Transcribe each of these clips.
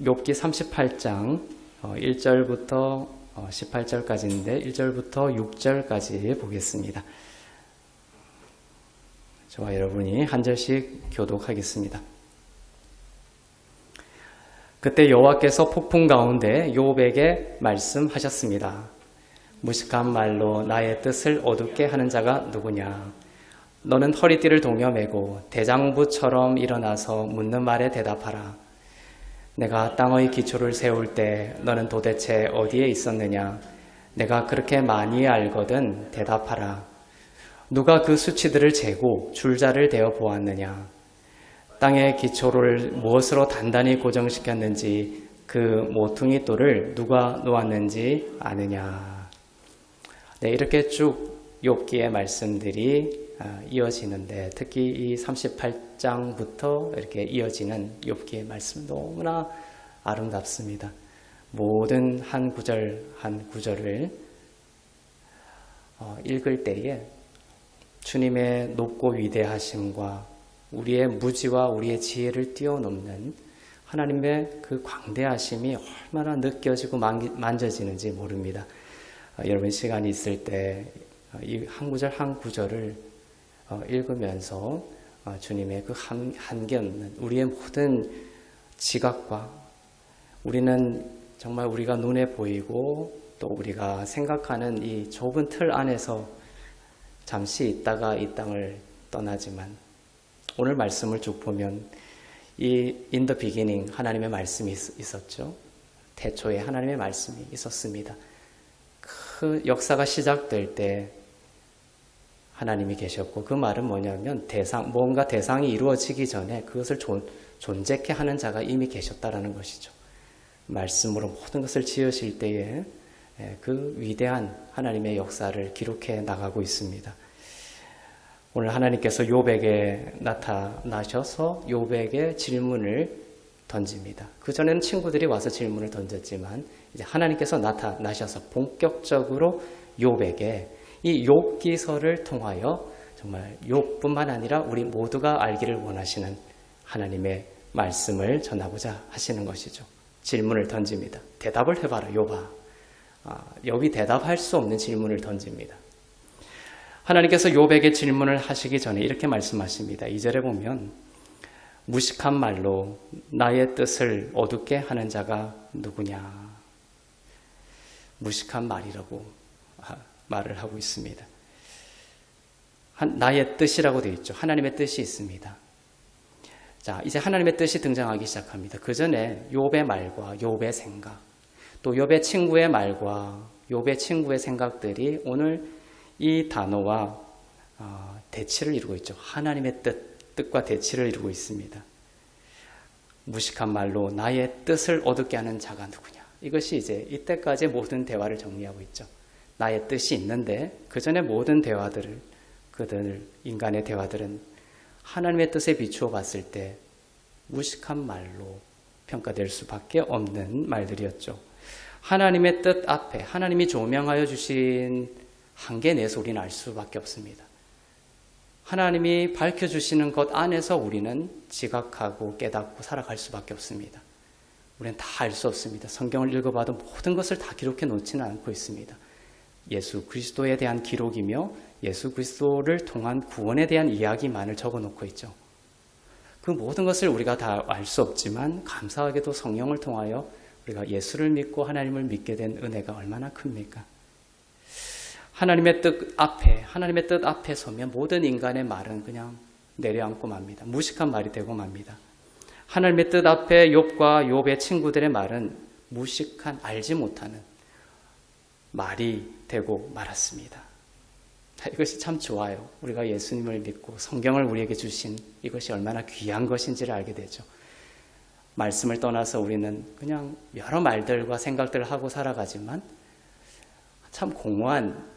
욥기 38장 1절부터 18절까지인데 1절부터 6절까지 보겠습니다. 저와 여러분이 한 절씩 교독하겠습니다. 그때 여호와께서 폭풍 가운데 욥에게 말씀하셨습니다. 무식한 말로 나의 뜻을 어둡게 하는 자가 누구냐? 너는 허리띠를 동여 매고 대장부처럼 일어나서 묻는 말에 대답하라. 내가 땅의 기초를 세울 때 너는 도대체 어디에 있었느냐? 내가 그렇게 많이 알거든 대답하라. 누가 그 수치들을 재고 줄자를 대어 보았느냐? 땅의 기초를 무엇으로 단단히 고정시켰는지 그 모퉁이 돌을 누가 놓았는지 아느냐? 네, 이렇게 쭉 욥기의 말씀들이 이어지는데 특히 이 38장부터 이렇게 이어지는 욥기의 말씀 너무나 아름답습니다. 모든 한 구절 한 구절을 읽을 때에 주님의 높고 위대하심과 우리의 무지와 우리의 지혜를 뛰어넘는 하나님의 그 광대하심이 얼마나 느껴지고 만져지는지 모릅니다. 여러분 시간이 있을 때 이 한 구절 한 구절을 읽으면서 주님의 그 한계 없는 우리의 모든 지각과 우리는 정말 우리가 눈에 보이고 또 우리가 생각하는 이 좁은 틀 안에서 잠시 있다가 이 땅을 떠나지만 오늘 말씀을 쭉 보면 이 In the beginning 하나님의 말씀이 있었죠. 태초에 하나님의 말씀이 있었습니다. 그 역사가 시작될 때 하나님이 계셨고 그 말은 뭐냐면 뭔가 대상이 이루어지기 전에 그것을 존재케 하는 자가 이미 계셨다라는 것이죠. 말씀으로 모든 것을 지으실 때에 그 위대한 하나님의 역사를 기록해 나가고 있습니다. 오늘 하나님께서 욥에게 나타나셔서 욥에게 질문을 던집니다. 그전에는 친구들이 와서 질문을 던졌지만 이제 하나님께서 나타나셔서 본격적으로 욥에게 이 욥기서를 통하여 정말 욥뿐만 아니라 우리 모두가 알기를 원하시는 하나님의 말씀을 전하고자 하시는 것이죠. 질문을 던집니다. 대답을 해봐라 욥아. 욥이 대답할 수 없는 질문을 던집니다. 하나님께서 욥에게 질문을 하시기 전에 이렇게 말씀하십니다. 2절에 보면 무식한 말로 나의 뜻을 어둡게 하는 자가 누구냐? 무식한 말이라고 말을 하고 있습니다. 나의 뜻이라고 되어 있죠. 하나님의 뜻이 있습니다. 자, 이제 하나님의 뜻이 등장하기 시작합니다. 그 전에 욥의 말과 욥의 생각, 또 욥의 친구의 말과 욥의 친구의 생각들이 오늘 이 단어와 대치를 이루고 있죠. 하나님의 뜻과 대치를 이루고 있습니다. 무식한 말로 나의 뜻을 어둡게 하는 자가 누구냐? 이것이 이제 이때까지 모든 대화를 정리하고 있죠. 나의 뜻이 있는데 그 전에 모든 대화들을 인간의 대화들은 하나님의 뜻에 비추어 봤을 때 무식한 말로 평가될 수밖에 없는 말들이었죠. 하나님의 뜻 앞에 하나님이 조명하여 주신 한계 내에서 우리는 알 수밖에 없습니다. 하나님이 밝혀주시는 것 안에서 우리는 지각하고 깨닫고 살아갈 수밖에 없습니다. 우리는 다 알 수 없습니다. 성경을 읽어봐도 모든 것을 다 기록해 놓지는 않고 있습니다. 예수 그리스도에 대한 기록이며 예수 그리스도를 통한 구원에 대한 이야기만을 적어놓고 있죠. 그 모든 것을 우리가 다 알 수 없지만 감사하게도 성령을 통하여 우리가 예수를 믿고 하나님을 믿게 된 은혜가 얼마나 큽니까? 하나님의 뜻 앞에 서면 모든 인간의 말은 그냥 내려앉고 맙니다. 무식한 말이 되고 맙니다. 하나님의 뜻 앞에 욥과 욥의 친구들의 말은 무식한 알지 못하는 말이 되고 말았습니다. 이것이 참 좋아요. 우리가 예수님을 믿고 성경을 우리에게 주신 이것이 얼마나 귀한 것인지를 알게 되죠. 말씀을 떠나서 우리는 그냥 여러 말들과 생각들을 하고 살아가지만 참 공허한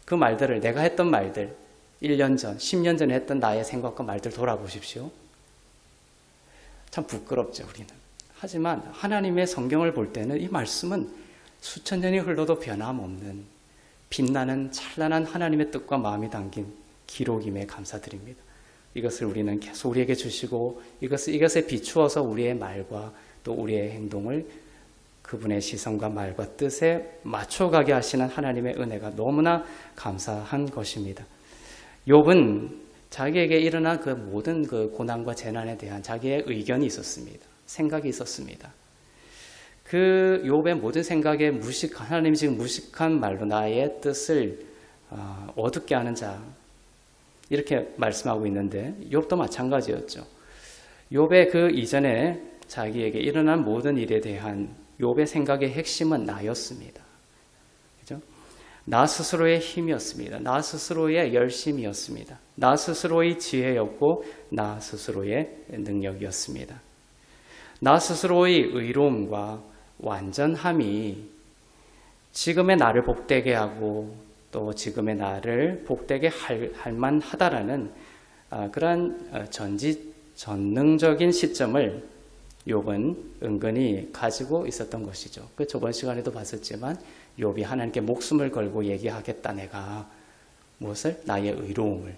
그 말들을 내가 했던 말들 1년 전, 10년 전에 했던 나의 생각과 말들 돌아보십시오. 참 부끄럽죠 우리는. 하지만 하나님의 성경을 볼 때는 이 말씀은 수천 년이 흘러도 변함없는 빛나는 찬란한 하나님의 뜻과 마음이 담긴 기록임에 감사드립니다. 이것을 우리는 계속 우리에게 주시고 이것에 비추어서 우리의 말과 또 우리의 행동을 그분의 시선과 말과 뜻에 맞춰가게 하시는 하나님의 은혜가 너무나 감사한 것입니다. 욥은 자기에게 일어난 그 모든 그 고난과 재난에 대한 자기의 의견이 있었습니다. 생각이 있었습니다. 그 욥의 모든 생각에 하나님이 지금 무식한 말로 나의 뜻을 어둡게 하는 자, 이렇게 말씀하고 있는데 욥도 마찬가지였죠. 욥의 그 이전에 자기에게 일어난 모든 일에 대한 욥의 생각의 핵심은 나였습니다. 그죠? 나 스스로의 힘이었습니다. 나 스스로의 열심이었습니다. 나 스스로의 지혜였고 나 스스로의 능력이었습니다. 나 스스로의 의로움과 완전함이 지금의 나를 복되게 하고 또 지금의 나를 복되게 할 만하다라는 그러한 전능적인 시점을 욥은 은근히 가지고 있었던 것이죠. 그 저번 시간에도 봤었지만 욥이 하나님께 목숨을 걸고 얘기하겠다 내가 무엇을? 나의 의로움을.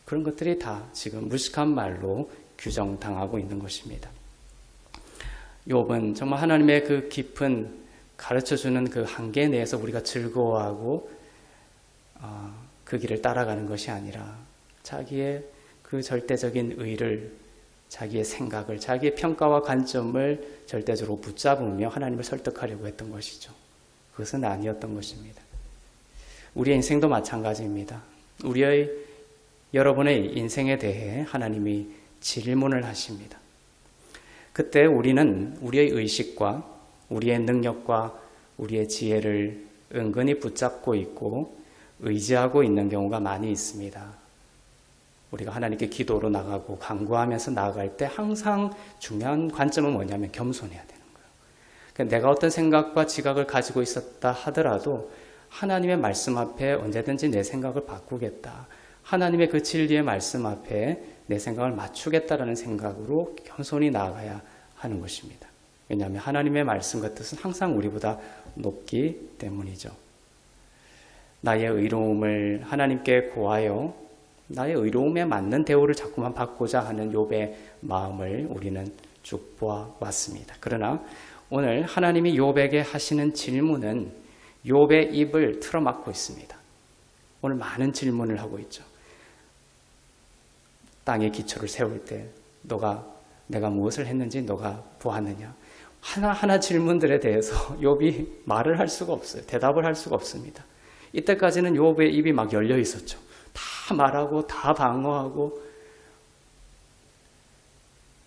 그런 것들이 다 지금 무식한 말로 규정당하고 있는 것입니다. 욥은 정말 하나님의 그 깊은 가르쳐주는 그 한계 내에서 우리가 즐거워하고 그 길을 따라가는 것이 아니라 자기의 그 절대적인 의를, 자기의 생각을, 자기의 평가와 관점을 절대적으로 붙잡으며 하나님을 설득하려고 했던 것이죠. 그것은 아니었던 것입니다. 우리의 인생도 마찬가지입니다. 여러분의 인생에 대해 하나님이 질문을 하십니다. 그때 우리는 우리의 의식과 우리의 능력과 우리의 지혜를 은근히 붙잡고 있고 의지하고 있는 경우가 많이 있습니다. 우리가 하나님께 기도로 나가고 간구하면서 나아갈 때 항상 중요한 관점은 뭐냐면 겸손해야 되는 거예요. 그러니까 내가 어떤 생각과 지각을 가지고 있었다 하더라도 하나님의 말씀 앞에 언제든지 내 생각을 바꾸겠다. 하나님의 그 진리의 말씀 앞에 내 생각을 맞추겠다라는 생각으로 겸손히 나아가야 하는 것입니다. 왜냐하면 하나님의 말씀과 뜻은 항상 우리보다 높기 때문이죠. 나의 의로움을 하나님께 구하여 나의 의로움에 맞는 대우를 자꾸만 받고자 하는 욥의 마음을 우리는 쭉 보아왔습니다. 그러나 오늘 하나님이 욥에게 하시는 질문은 욥의 입을 틀어막고 있습니다. 오늘 많은 질문을 하고 있죠. 땅의 기초를 세울 때 내가 무엇을 했는지 너가 보았느냐. 하나하나 질문들에 대해서 욥이 말을 할 수가 없어요. 대답을 할 수가 없습니다. 이때까지는 욥의 입이 막 열려 있었죠. 다 말하고 다 방어하고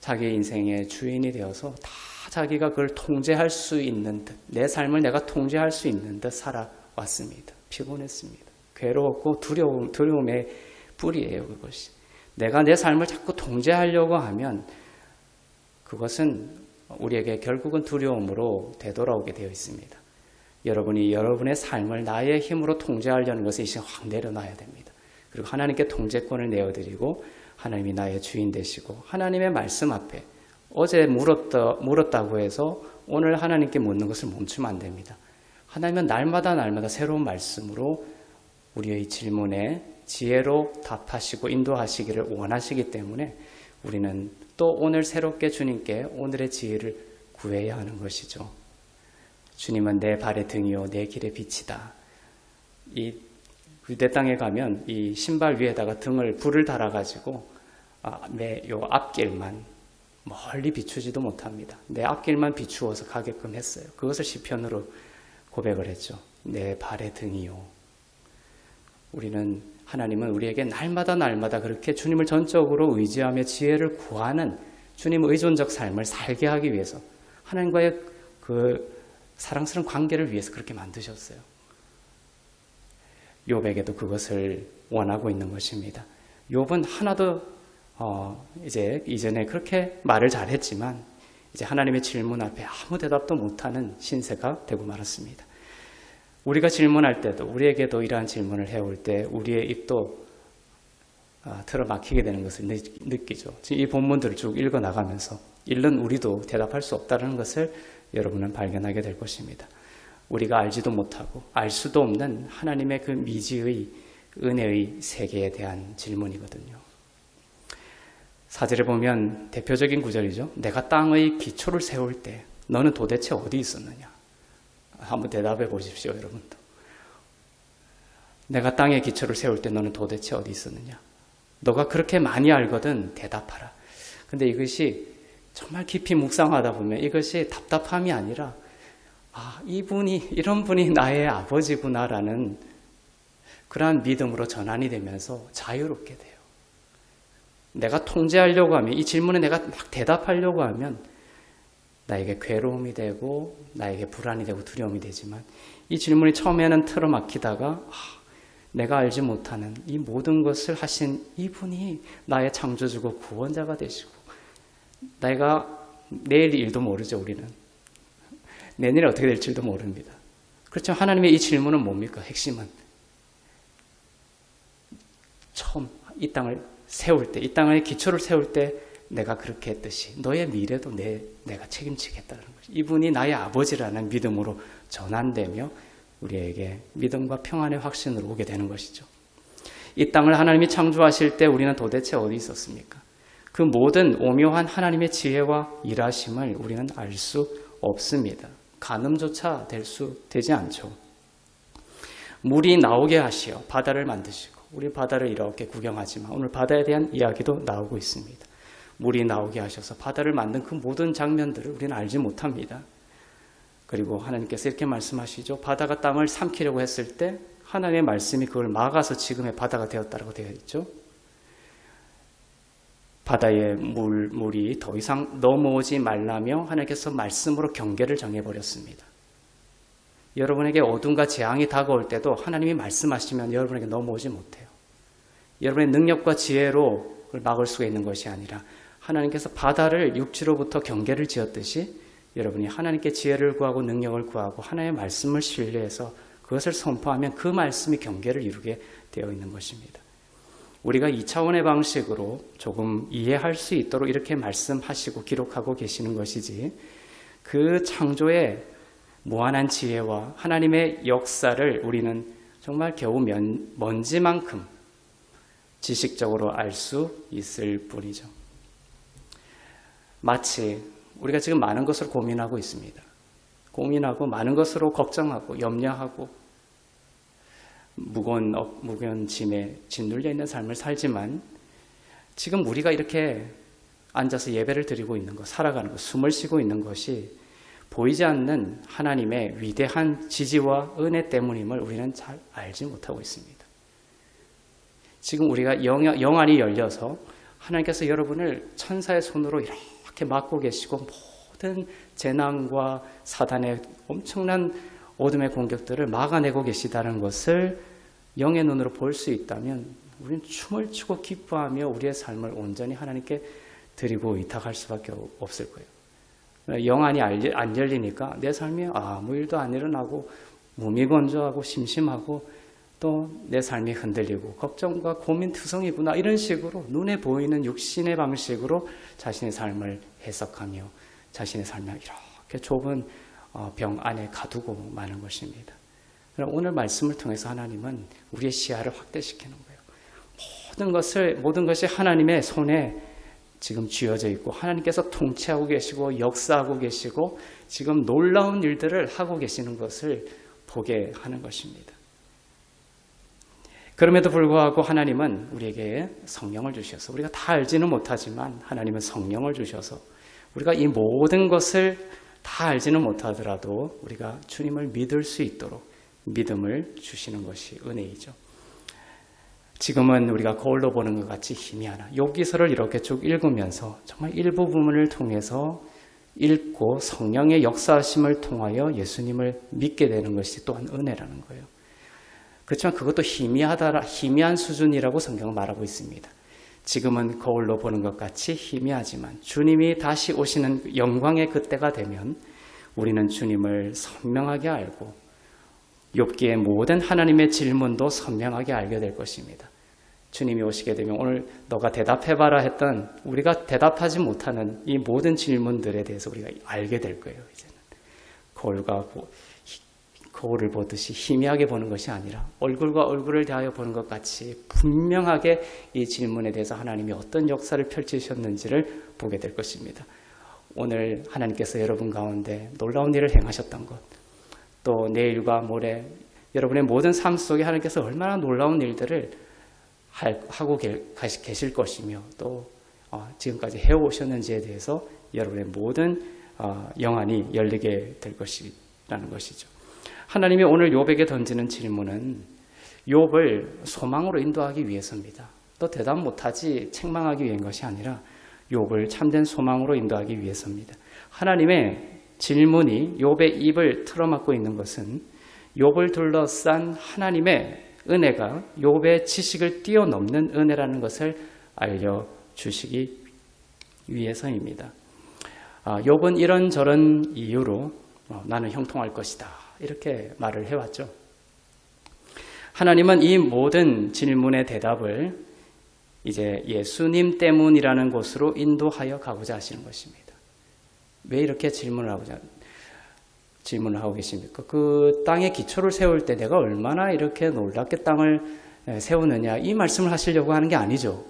자기 인생의 주인이 되어서 다 자기가 그걸 통제할 수 있는 듯, 내 삶을 내가 통제할 수 있는 듯 살아왔습니다. 피곤했습니다. 괴로웠고 두려움의 뿌리예요, 그것이. 내가 내 삶을 자꾸 통제하려고 하면 그것은 우리에게 결국은 두려움으로 되돌아오게 되어 있습니다. 여러분이 여러분의 삶을 나의 힘으로 통제하려는 것을 이제 확 내려놔야 됩니다. 그리고 하나님께 통제권을 내어드리고 하나님이 나의 주인 되시고 하나님의 말씀 앞에 어제 물었다고 해서 오늘 하나님께 묻는 것을 멈추면 안 됩니다. 하나님은 날마다 새로운 말씀으로 우리의 질문에 지혜로 답하시고 인도하시기를 원하시기 때문에 우리는 또 오늘 새롭게 주님께 오늘의 지혜를 구해야 하는 것이죠. 주님은 내 발의 등이요 내 길의 빛이다. 이 유대 땅에 가면 이 신발 위에다가 불을 달아가지고 요 앞길만 멀리 비추지도 못합니다. 내 앞길만 비추어서 가게끔 했어요. 그것을 시편으로 고백을 했죠. 내 발의 등이요. 하나님은 우리에게 날마다 그렇게 주님을 전적으로 의지하며 지혜를 구하는 주님 의존적 삶을 살게 하기 위해서 하나님과의 그 사랑스러운 관계를 위해서 그렇게 만드셨어요. 욥에게도 그것을 원하고 있는 것입니다. 욥은 하나도 이전에 그렇게 말을 잘했지만 이제 하나님의 질문 앞에 아무 대답도 못하는 신세가 되고 말았습니다. 우리가 질문할 때도 우리에게도 이러한 질문을 해올 때 우리의 입도 틀어막히게 되는 것을 느끼죠. 지금 이 본문들을 쭉 읽어나가면서 읽는 우리도 대답할 수 없다는 것을 여러분은 발견하게 될 것입니다. 우리가 알지도 못하고 알 수도 없는 하나님의 그 미지의 은혜의 세계에 대한 질문이거든요. 4절에 보면 대표적인 구절이죠. 내가 땅의 기초를 세울 때 너는 도대체 어디 있었느냐? 한번 대답해 보십시오, 여러분도. 내가 땅의 기초를 세울 때 너는 도대체 어디 있었느냐? 너가 그렇게 많이 알거든 대답하라. 근데 이것이 정말 깊이 묵상하다 보면 이것이 답답함이 아니라 이분이 이런 분이 나의 아버지구나라는 그러한 믿음으로 전환이 되면서 자유롭게 돼요. 내가 통제하려고 하면 이 질문에 내가 막 대답하려고 하면 나에게 괴로움이 되고 나에게 불안이 되고 두려움이 되지만 이 질문이 처음에는 틀어막히다가 내가 알지 못하는 이 모든 것을 하신 이분이 나의 창조주고 구원자가 되시고 내가 내일 일도 모르죠. 우리는 내년에 어떻게 될지도 모릅니다. 그렇지만 하나님의 이 질문은 뭡니까? 핵심은 처음 이 땅을 세울 때, 이 땅의 기초를 세울 때 내가 그렇게 했듯이 너의 미래도 내가 책임지겠다는 것이 이분이 나의 아버지라는 믿음으로 전환되며 우리에게 믿음과 평안의 확신으로 오게 되는 것이죠. 이 땅을 하나님이 창조하실 때 우리는 도대체 어디 있었습니까? 그 모든 오묘한 하나님의 지혜와 일하심을 우리는 알 수 없습니다. 가늠조차 되지 않죠. 물이 나오게 하시어 바다를 만드시고 우리 바다를 이렇게 구경하지만 오늘 바다에 대한 이야기도 나오고 있습니다. 물이 나오게 하셔서 바다를 만든 그 모든 장면들을 우리는 알지 못합니다. 그리고 하나님께서 이렇게 말씀하시죠. 바다가 땅을 삼키려고 했을 때 하나님의 말씀이 그걸 막아서 지금의 바다가 되었다고 되어 있죠. 바다의 물이 더 이상 넘어오지 말라며 하나님께서 말씀으로 경계를 정해버렸습니다. 여러분에게 어둠과 재앙이 다가올 때도 하나님이 말씀하시면 여러분에게 넘어오지 못해요. 여러분의 능력과 지혜로 그걸 막을 수가 있는 것이 아니라 하나님께서 바다를 육지로부터 경계를 지었듯이 여러분이 하나님께 지혜를 구하고 능력을 구하고 하나님의 말씀을 신뢰해서 그것을 선포하면 그 말씀이 경계를 이루게 되어 있는 것입니다. 우리가 2차원의 방식으로 조금 이해할 수 있도록 이렇게 말씀하시고 기록하고 계시는 것이지 그 창조의 무한한 지혜와 하나님의 역사를 우리는 정말 겨우 먼지만큼 지식적으로 알 수 있을 뿐이죠. 마치 우리가 지금 많은 것을 고민하고 있습니다. 고민하고 많은 것으로 걱정하고 염려하고 무거운 짐에 짓눌려 있는 삶을 살지만 지금 우리가 이렇게 앉아서 예배를 드리고 있는 것, 살아가는 것, 숨을 쉬고 있는 것이 보이지 않는 하나님의 위대한 지지와 은혜 때문임을 우리는 잘 알지 못하고 있습니다. 지금 우리가 영안이 열려서 하나님께서 여러분을 천사의 손으로 이렇게 막고 계시고 모든 재난과 사단의 엄청난 어둠의 공격들을 막아내고 계시다는 것을 영의 눈으로 볼 수 있다면 우리는 춤을 추고 기뻐하며 우리의 삶을 온전히 하나님께 드리고 의탁할 수밖에 없을 거예요. 영안이 안 열리니까 내 삶에 아무 일도 안 일어나고 무미건조하고 심심하고 또 내 삶이 흔들리고 걱정과 고민투성이구나 이런 식으로 눈에 보이는 육신의 방식으로 자신의 삶을 해석하며 자신의 삶을 이렇게 좁은 병 안에 가두고 마는 것입니다. 오늘 말씀을 통해서 하나님은 우리의 시야를 확대시키는 거예요. 모든 것이 하나님의 손에 지금 쥐어져 있고 하나님께서 통치하고 계시고 역사하고 계시고 지금 놀라운 일들을 하고 계시는 것을 보게 하는 것입니다. 그럼에도 불구하고 하나님은 우리에게 성령을 주셔서 우리가 다 알지는 못하지만 하나님은 성령을 주셔서 우리가 이 모든 것을 다 알지는 못하더라도 우리가 주님을 믿을 수 있도록 믿음을 주시는 것이 은혜이죠. 지금은 우리가 거울로 보는 것 같이 희미하나 욥기서를 이렇게 쭉 읽으면서 정말 일부 부분을 통해서 읽고 성령의 역사하심을 통하여 예수님을 믿게 되는 것이 또한 은혜라는 거예요. 그렇지만 그것도 희미한 수준이라고 성경은 말하고 있습니다. 지금은 거울로 보는 것 같이 희미하지만 주님이 다시 오시는 영광의 그때가 되면 우리는 주님을 선명하게 알고 욥기의 모든 하나님의 질문도 선명하게 알게 될 것입니다. 주님이 오시게 되면 오늘 너가 대답해봐라 했던 우리가 대답하지 못하는 이 모든 질문들에 대해서 우리가 알게 될 거예요. 이제는 거울과 거울을 보듯이 희미하게 보는 것이 아니라 얼굴과 얼굴을 대하여 보는 것 같이 분명하게 이 질문에 대해서 하나님이 어떤 역사를 펼치셨는지를 보게 될 것입니다. 오늘 하나님께서 여러분 가운데 놀라운 일을 행하셨던 것, 또 내일과 모레 여러분의 모든 삶 속에 하나님께서 얼마나 놀라운 일들을 하고 계실 것이며 또 지금까지 해오셨는지에 대해서 여러분의 모든 영안이 열리게 될 것이라는 것이죠. 하나님이 오늘 욥에게 던지는 질문은 욥을 소망으로 인도하기 위해서입니다. 또 대답 못하지 책망하기 위한 것이 아니라 욥을 참된 소망으로 인도하기 위해서입니다. 하나님의 질문이 욥의 입을 틀어막고 있는 것은 욥을 둘러싼 하나님의 은혜가 욥의 지식을 뛰어넘는 은혜라는 것을 알려주시기 위해서입니다. 욥은 이런저런 이유로 나는 형통할 것이다 이렇게 말을 해왔죠. 하나님은 이 모든 질문의 대답을 이제 예수님 때문이라는 곳으로 인도하여 가고자 하시는 것입니다. 왜 이렇게 질문을 하고 계십니까? 그 땅에 기초를 세울 때 내가 얼마나 이렇게 놀랍게 땅을 세우느냐 이 말씀을 하시려고 하는 게 아니죠.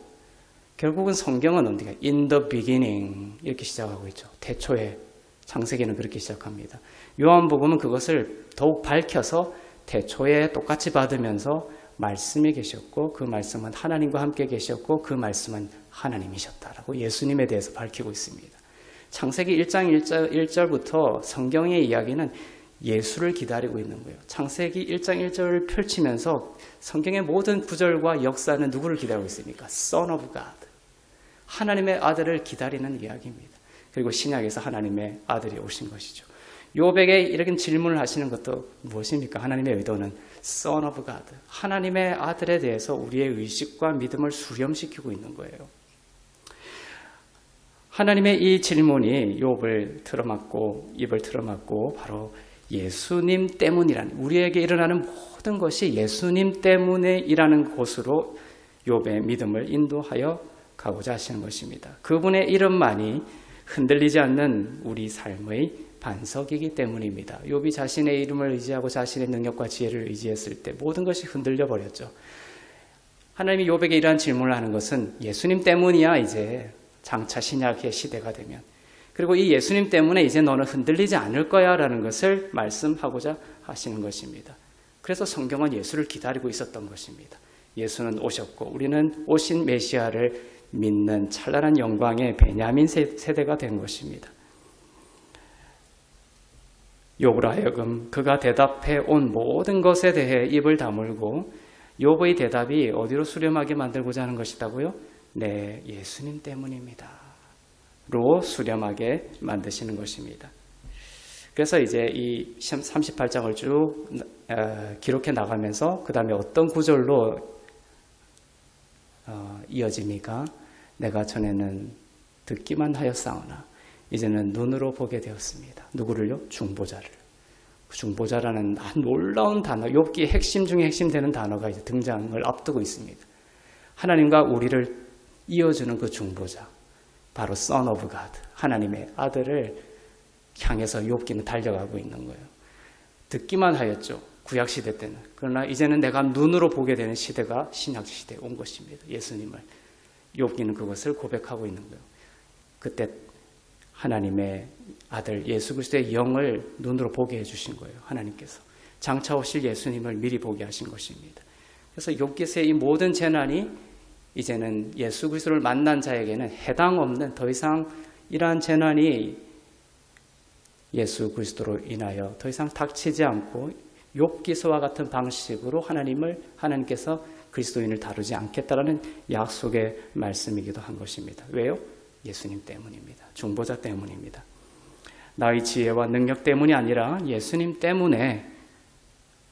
결국은 성경은 어디가 in the beginning 이렇게 시작하고 있죠. 태초에 창세기는 그렇게 시작합니다. 요한복음은 그것을 더욱 밝혀서 태초에 똑같이 받으면서 말씀이 계셨고 그 말씀은 하나님과 함께 계셨고 그 말씀은 하나님이셨다라고 예수님에 대해서 밝히고 있습니다. 창세기 1장 1절부터 성경의 이야기는 예수를 기다리고 있는 거예요. 창세기 1장 1절을 펼치면서 성경의 모든 구절과 역사는 누구를 기다리고 있습니까? Son of God. 하나님의 아들을 기다리는 이야기입니다. 그리고 신약에서 하나님의 아들이 오신 것이죠. 욥에게 이런 질문을 하시는 것도 무엇입니까? 하나님의 의도는 Son of God. 하나님의 아들에 대해서 우리의 의식과 믿음을 수렴시키고 있는 거예요. 하나님의 이 질문이 욥을 틀어막고 입을 틀어막고 바로 예수님 때문이라는 우리에게 일어나는 모든 것이 예수님 때문이라는 곳으로 욥의 믿음을 인도하여 가고자 하시는 것입니다. 그분의 이름만이 흔들리지 않는 우리 삶의 반석이기 때문입니다. 욥이 자신의 이름을 의지하고 자신의 능력과 지혜를 의지했을 때 모든 것이 흔들려 버렸죠. 하나님이 욥에게 이러한 질문을 하는 것은 예수님 때문이야. 이제 장차 신약의 시대가 되면 그리고 이 예수님 때문에 이제 너는 흔들리지 않을 거야 라는 것을 말씀하고자 하시는 것입니다. 그래서 성경은 예수를 기다리고 있었던 것입니다. 예수는 오셨고 우리는 오신 메시아를 믿는 찬란한 영광의 베냐민 세대가 된 것입니다. 욥으로 하여금 그가 대답해 온 모든 것에 대해 입을 다물고 욥의 대답이 어디로 수렴하게 만들고자 하는 것이다고요? 네, 예수님 때문입니다. 로 수렴하게 만드시는 것입니다. 그래서 이제 이 38장을 쭉 기록해 나가면서 그 다음에 어떤 구절로 이어집니까? 내가 전에는 듣기만 하였사오나 이제는 눈으로 보게 되었습니다. 누구를요? 중보자를. 중보자라는 놀라운 단어, 욥기의 핵심 중에 핵심 되는 단어가 이제 등장을 앞두고 있습니다. 하나님과 우리를 이어주는 그 중보자, 바로 Son of God, 하나님의 아들을 향해서 욥기는 달려가고 있는 거예요. 듣기만 하였죠. 구약시대 때는. 그러나 이제는 내가 눈으로 보게 되는 시대가 신약시대에 온 것입니다. 예수님을. 욥기는 그것을 고백하고 있는 거예요. 그때 하나님의 아들 예수 그리스도의 영을 눈으로 보게 해주신 거예요. 하나님께서. 장차 오실 예수님을 미리 보게 하신 것입니다. 그래서 욥기서의 이 모든 재난이 이제는 예수 그리스도를 만난 자에게는 해당 없는 더 이상 이러한 재난이 예수 그리스도로 인하여 더 이상 닥치지 않고 욥기서와 같은 방식으로 하나님께서 그리스도인을 다루지 않겠다라는 약속의 말씀이기도 한 것입니다. 왜요? 예수님 때문입니다. 중보자 때문입니다. 나의 지혜와 능력 때문이 아니라 예수님 때문에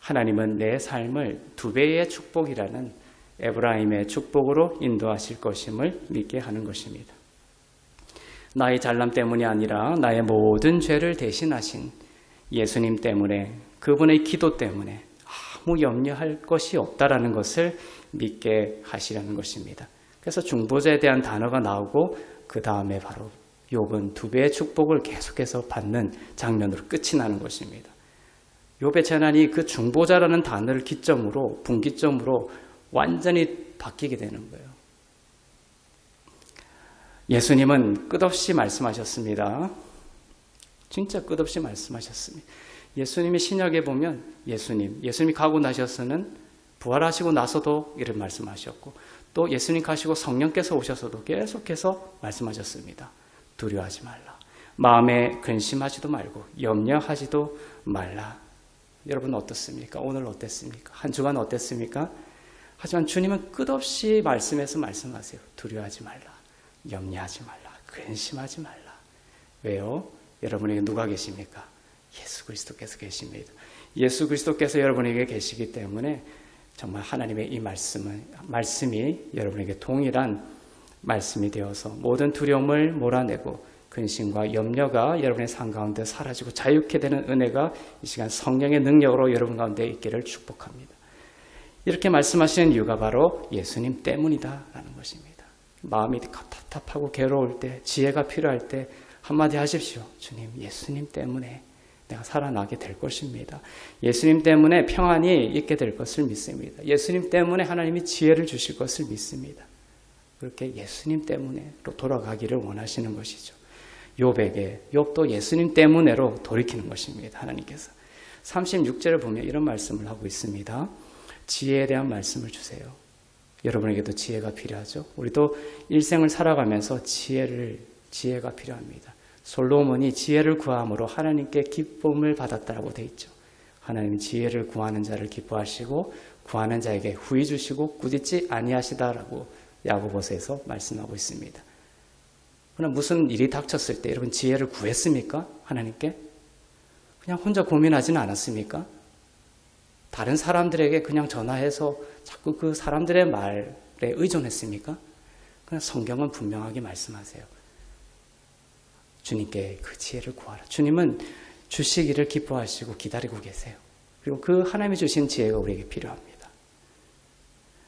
하나님은 내 삶을 2배의 축복이라는 에브라임의 축복으로 인도하실 것임을 믿게 하는 것입니다. 나의 잘남 때문이 아니라 나의 모든 죄를 대신하신 예수님 때문에 그분의 기도 때문에 아무 염려할 것이 없다라는 것을 믿게 하시려는 것입니다. 그래서 중보자에 대한 단어가 나오고 그 다음에 바로 욥은 2배의 축복을 계속해서 받는 장면으로 끝이 나는 것입니다. 욥의 재난이 그 중보자라는 단어를 기점으로, 분기점으로 완전히 바뀌게 되는 거예요. 예수님은 끝없이 말씀하셨습니다. 진짜 끝없이 말씀하셨습니다. 예수님이 신약에 보면 예수님이 가고 나셔서는 부활하시고 나서도 이런 말씀하셨고, 또 예수님 가시고 성령께서 오셔서도 계속해서 말씀하셨습니다. 두려워하지 말라. 마음에 근심하지도 말고 염려하지도 말라. 여러분 어떻습니까? 오늘 어땠습니까? 한 주간 어땠습니까? 하지만 주님은 끝없이 말씀해서 말씀하세요. 두려워하지 말라. 염려하지 말라. 근심하지 말라. 왜요? 여러분에게 누가 계십니까? 예수 그리스도께서 계십니다. 예수 그리스도께서 여러분에게 계시기 때문에 정말 하나님의 이 말씀이 여러분에게 동일한 말씀이 되어서 모든 두려움을 몰아내고 근심과 염려가 여러분의 삶 가운데 사라지고 자유케 되는 은혜가 이 시간 성령의 능력으로 여러분 가운데 있기를 축복합니다. 이렇게 말씀하시는 이유가 바로 예수님 때문이다라는 것입니다. 마음이 답답하고 괴로울 때, 지혜가 필요할 때 한마디 하십시오. 주님, 예수님 때문에 내가 살아나게 될 것입니다. 예수님 때문에 평안이 있게 될 것을 믿습니다. 예수님 때문에 하나님이 지혜를 주실 것을 믿습니다. 그렇게 예수님 때문에로 돌아가기를 원하시는 것이죠. 욥도 예수님 때문에로 돌이키는 것입니다. 하나님께서 36절을 보면 이런 말씀을 하고 있습니다. 지혜에 대한 말씀을 주세요. 여러분에게도 지혜가 필요하죠. 우리도 일생을 살아가면서 지혜가 필요합니다. 솔로몬이 지혜를 구함으로 하나님께 기쁨을 받았다라고 되어 있죠. 하나님은 지혜를 구하는 자를 기뻐하시고 구하는 자에게 후히 주시고 꾸짖지 아니하시다라고 야고보서에서 말씀하고 있습니다. 그러나 무슨 일이 닥쳤을 때 여러분 지혜를 구했습니까? 하나님께? 그냥 혼자 고민하지는 않았습니까? 다른 사람들에게 그냥 전화해서 자꾸 그 사람들의 말에 의존했습니까? 그냥 성경은 분명하게 말씀하세요. 주님께 그 지혜를 구하라. 주님은 주시기를 기뻐하시고 기다리고 계세요. 그리고 그 하나님이 주신 지혜가 우리에게 필요합니다.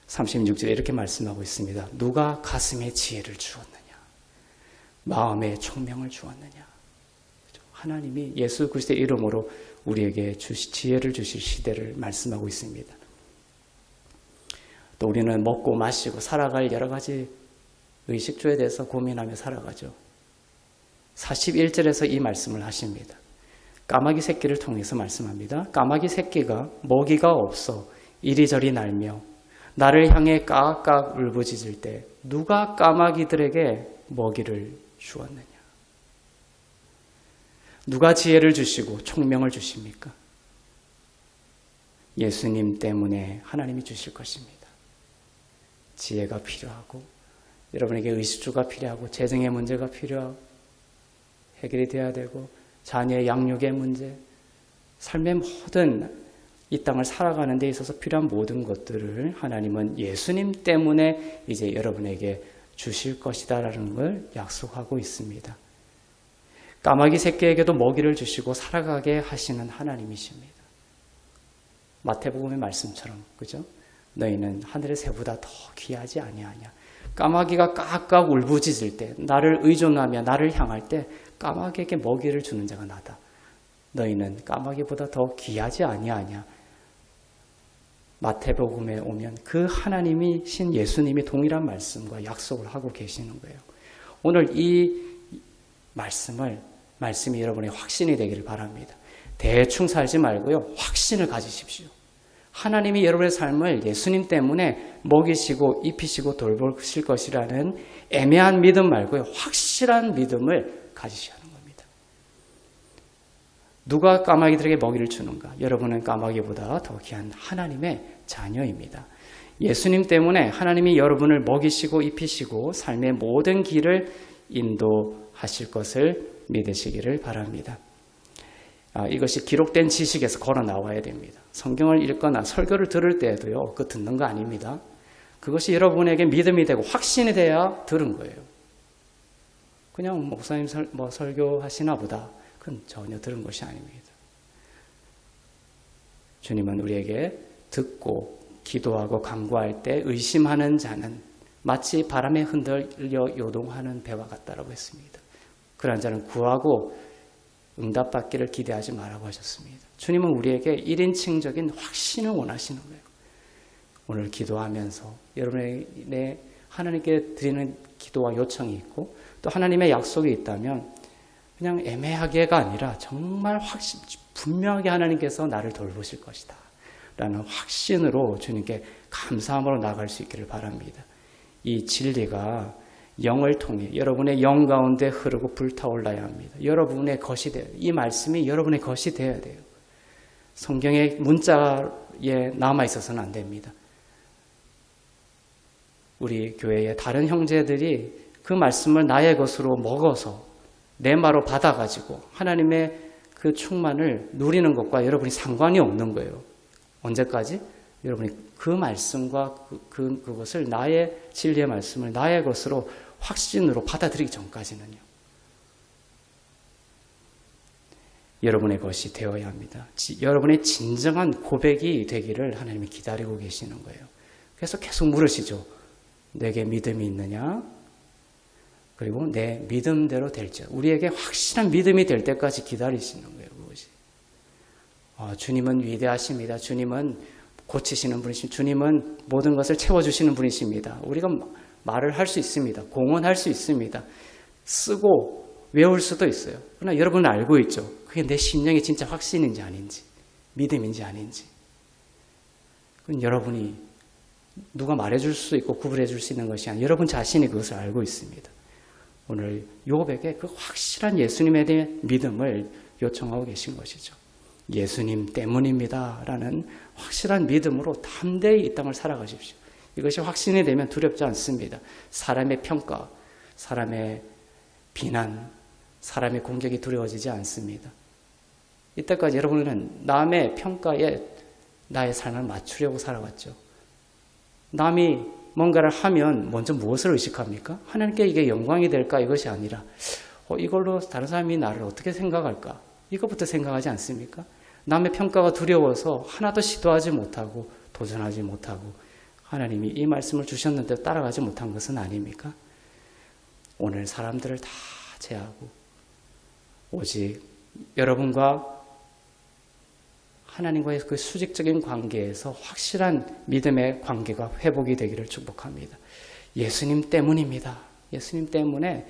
36절에 이렇게 말씀하고 있습니다. 누가 가슴에 지혜를 주었느냐? 마음에 총명을 주었느냐? 하나님이 예수 그리스도의 이름으로 우리에게 지혜를 주실 시대를 말씀하고 있습니다. 또 우리는 먹고 마시고 살아갈 여러 가지 의식주에 대해서 고민하며 살아가죠. 41절에서 이 말씀을 하십니다. 까마귀 새끼를 통해서 말씀합니다. 까마귀 새끼가 먹이가 없어 이리저리 날며 나를 향해 까악까악 울부짖을 때 누가 까마귀들에게 먹이를 주었느냐? 누가 지혜를 주시고 총명을 주십니까? 예수님 때문에 하나님이 주실 것입니다. 지혜가 필요하고 여러분에게 의식주가 필요하고 재정의 문제가 필요하고 해결이 되어야 되고 자녀의 양육의 문제, 삶의 모든 이 땅을 살아가는 데 있어서 필요한 모든 것들을 하나님은 예수님 때문에 이제 여러분에게 주실 것이다라는 걸 약속하고 있습니다. 까마귀 새끼에게도 먹이를 주시고 살아가게 하시는 하나님이십니다. 마태복음의 말씀처럼, 그죠? 너희는 하늘의 새보다 더 귀하지 아니하냐. 까마귀가 깍깍 울부짖을 때, 나를 의존하며 나를 향할 때 까마귀에게 먹이를 주는 자가 나다. 너희는 까마귀보다 더 귀하지 아니하냐. 마태복음에 오면 그 하나님이신 예수님이 동일한 말씀과 약속을 하고 계시는 거예요. 오늘 이 말씀이 여러분의 확신이 되기를 바랍니다. 대충 살지 말고요. 확신을 가지십시오. 하나님이 여러분의 삶을 예수님 때문에 먹이시고 입히시고 돌보실 것이라는 애매한 믿음 말고요. 확실한 믿음을 가지셔야 하는 겁니다. 누가 까마귀들에게 먹이를 주는가? 여러분은 까마귀보다 더 귀한 하나님의 자녀입니다. 예수님 때문에 하나님이 여러분을 먹이시고 입히시고 삶의 모든 길을 인도하실 것을 믿으시기를 바랍니다. 이것이 기록된 지식에서 걸어 나와야 됩니다. 성경을 읽거나 설교를 들을 때에도요, 그 듣는 거 아닙니다. 그것이 여러분에게 믿음이 되고 확신이 돼야 들은 거예요. 그냥 목사님 설교하시나 보다. 그건 전혀 들은 것이 아닙니다. 주님은 우리에게 듣고 기도하고 간구할 때 의심하는 자는 마치 바람에 흔들려 요동하는 배와 같다라고 했습니다. 그러한 자는 구하고 응답받기를 기대하지 말라고 하셨습니다. 주님은 우리에게 1인칭적인 확신을 원하시는 거예요. 오늘 기도하면서 여러분의 하나님께 드리는 기도와 요청이 있고 또 하나님의 약속이 있다면 그냥 애매하게가 아니라 정말 분명하게 하나님께서 나를 돌보실 것이다 라는 확신으로 주님께 감사함으로 나아갈 수 있기를 바랍니다. 이 진리가 영을 통해 여러분의 영 가운데 흐르고 불타올라야 합니다. 여러분의 것이 돼요. 이 말씀이 여러분의 것이 되어야 돼요. 성경의 문자에 남아있어서는 안 됩니다. 우리 교회의 다른 형제들이 그 말씀을 나의 것으로 먹어서 내 말로 받아가지고 하나님의 그 충만을 누리는 것과 여러분이 상관이 없는 거예요. 언제까지? 여러분이 그 말씀과 그것을 나의 진리의 말씀을 나의 것으로 확신으로 받아들이기 전까지는요. 여러분의 것이 되어야 합니다. 여러분의 진정한 고백이 되기를 하나님이 기다리고 계시는 거예요. 그래서 계속 물으시죠. 내게 믿음이 있느냐? 그리고 내 믿음대로 될지. 우리에게 확실한 믿음이 될 때까지 기다리시는 거예요. 그것이. 주님은 위대하십니다. 주님은 고치시는 분이십니다. 주님은 모든 것을 채워주시는 분이십니다. 우리가 말을 할 수 있습니다. 공언할 수 있습니다. 쓰고 외울 수도 있어요. 그러나 여러분은 알고 있죠. 그게 내 심령이 진짜 확신인지 아닌지, 믿음인지 아닌지. 그건 여러분이 누가 말해줄 수 있고 구분해줄 수 있는 것이 아니라 여러분 자신이 그것을 알고 있습니다. 오늘 욥에게 그 확실한 예수님에 대한 믿음을 요청하고 계신 것이죠. 예수님 때문입니다 라는 확실한 믿음으로 담대히 이 땅을 살아가십시오. 이것이 확신이 되면 두렵지 않습니다. 사람의 평가, 사람의 비난, 사람의 공격이 두려워지지 않습니다. 이때까지 여러분은 남의 평가에 나의 삶을 맞추려고 살아왔죠. 남이 뭔가를 하면 먼저 무엇을 의식합니까? 하나님께 이게 영광이 될까? 이것이 아니라 이걸로 다른 사람이 나를 어떻게 생각할까? 이것부터 생각하지 않습니까? 남의 평가가 두려워서 하나도 시도하지 못하고 도전하지 못하고 하나님이 이 말씀을 주셨는데 따라가지 못한 것은 아닙니까? 오늘 사람들을 다 제하고 오직 여러분과 하나님과의 그 수직적인 관계에서 확실한 믿음의 관계가 회복이 되기를 축복합니다. 예수님 때문입니다. 예수님 때문에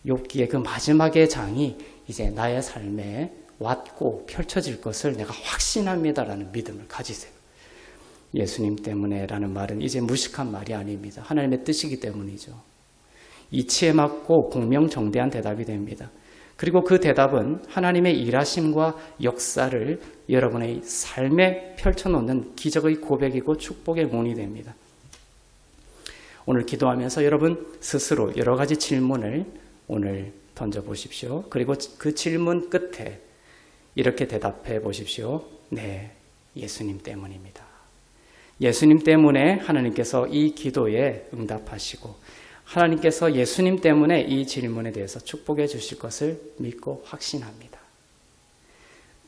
욥기의 그 마지막의 장이 이제 나의 삶에 왔고 펼쳐질 것을 내가 확신합니다라는 믿음을 가지세요. 예수님 때문에라는 말은 이제 무식한 말이 아닙니다. 하나님의 뜻이기 때문이죠. 이치에 맞고 공명정대한 대답이 됩니다. 그리고 그 대답은 하나님의 일하심과 역사를 여러분의 삶에 펼쳐놓는 기적의 고백이고 축복의 문이 됩니다. 오늘 기도하면서 여러분 스스로 여러 가지 질문을 오늘 던져보십시오. 그리고 그 질문 끝에 이렇게 대답해 보십시오. 네, 예수님 때문입니다. 예수님 때문에 하나님께서 이 기도에 응답하시고 하나님께서 예수님 때문에 이 질문에 대해서 축복해 주실 것을 믿고 확신합니다.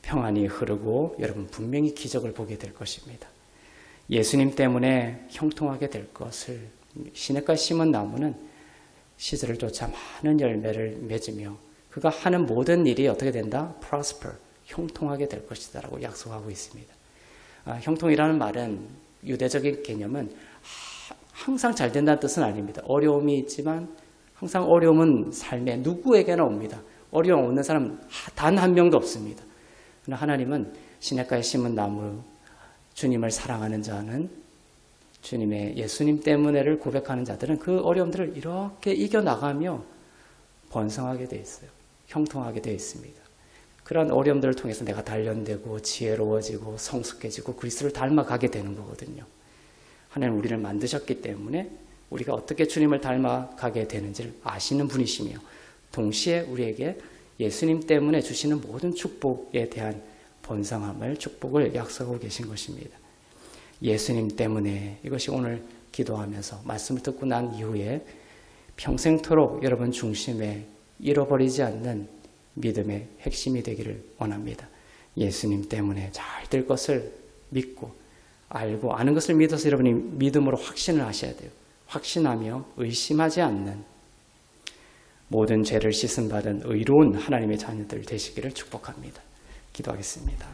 평안이 흐르고 여러분 분명히 기적을 보게 될 것입니다. 예수님 때문에 형통하게 될 것을 시냇가에 심은 나무는 시절을 쫓아 많은 열매를 맺으며 그가 하는 모든 일이 어떻게 된다? prosper, 형통하게 될 것이다 라고 약속하고 있습니다. 형통이라는 말은 유대적인 개념은 항상 잘 된다는 뜻은 아닙니다. 어려움이 있지만 항상 어려움은 삶에 누구에게나 옵니다. 어려움 없는 사람 단 한 명도 없습니다. 그러나 하나님은 시냇가에 심은 나무, 주님을 사랑하는 자는 주님의 예수님 때문에를 고백하는 자들은 그 어려움들을 이렇게 이겨나가며 번성하게 되어 있어요. 형통하게 되어 있습니다. 그런 어려움들을 통해서 내가 단련되고 지혜로워지고 성숙해지고 그리스도를 닮아가게 되는 거거든요. 하나님 우리를 만드셨기 때문에 우리가 어떻게 주님을 닮아가게 되는지를 아시는 분이시며 동시에 우리에게 예수님 때문에 주시는 모든 축복에 대한 번성함을 축복을 약속하고 계신 것입니다. 예수님 때문에 이것이 오늘 기도하면서 말씀을 듣고 난 이후에 평생토록 여러분 중심에 잃어버리지 않는 믿음의 핵심이 되기를 원합니다. 예수님 때문에 잘 될 것을 믿고 알고 아는 것을 믿어서 여러분이 믿음으로 확신을 하셔야 돼요. 확신하며 의심하지 않는 모든 죄를 씻음 받은 의로운 하나님의 자녀들 되시기를 축복합니다. 기도하겠습니다.